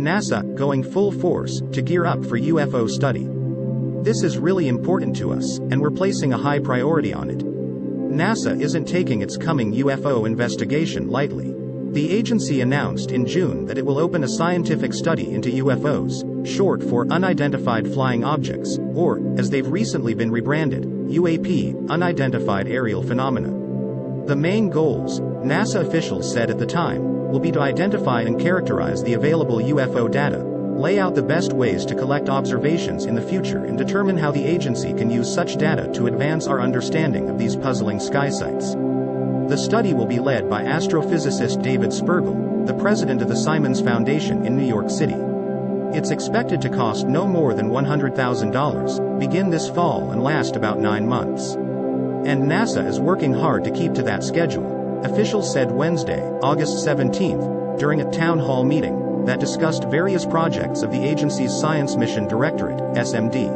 NASA, going full force, to gear up for UFO study. This is really important to us, and we're placing a high priority on it. NASA isn't taking its coming UFO investigation lightly. The agency announced in June that it will open a scientific study into UFOs, short for Unidentified Flying Objects, or, as they've recently been rebranded, UAP, Unidentified Aerial Phenomena. The main goals, NASA officials said at the time, will be to identify and characterize the available UFO data, lay out the best ways to collect observations in the future, and determine how the agency can use such data to advance our understanding of these puzzling sky sights. The study will be led by astrophysicist David Spergel, the president of the Simons Foundation in New York City. It's expected to cost no more than $100,000, begin this fall and last about 9 months. And NASA is working hard to keep to that schedule, officials said Wednesday, August 17, during a town hall meeting that discussed various projects of the agency's Science Mission Directorate, SMD.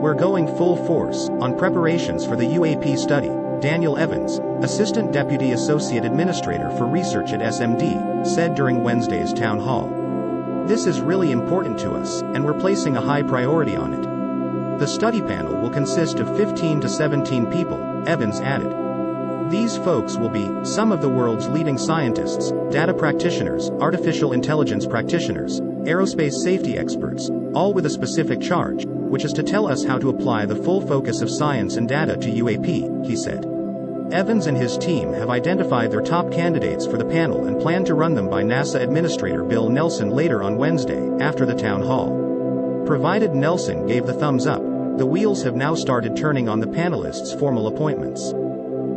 We're going full force on preparations for the UAP study, Daniel Evans, Assistant Deputy Associate Administrator for Research at SMD, said during Wednesday's town hall. This is really important to us, and we're placing a high priority on it. The study panel will consist of 15 to 17 people, Evans added. These folks will be some of the world's leading scientists, data practitioners, artificial intelligence practitioners, aerospace safety experts, all with a specific charge, which is to tell us how to apply the full focus of science and data to UAP, he said. Evans and his team have identified their top candidates for the panel and plan to run them by NASA Administrator Bill Nelson later on Wednesday, after the town hall. Provided Nelson gave the thumbs up, the wheels have now started turning on the panelists' formal appointments.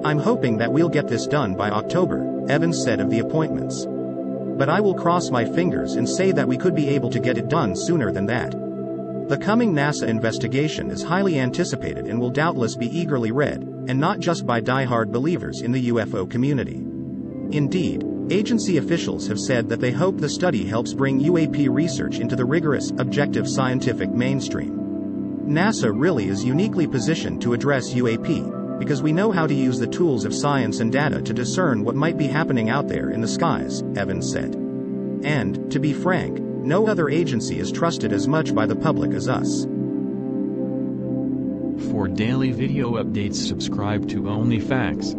I'm hoping that we'll get this done by October, Evans said of the appointments. But I will cross my fingers and say that we could be able to get it done sooner than that. The coming NASA investigation is highly anticipated and will doubtless be eagerly read, and not just by die-hard believers in the UFO community. Indeed, agency officials have said that they hope the study helps bring UAP research into the rigorous, objective scientific mainstream. NASA really is uniquely positioned to address UAP, because we know how to use the tools of science and data to discern what might be happening out there in the skies, Evans said. And, to be frank, no other agency is trusted as much by the public as us. For daily video updates, subscribe to Only Facts.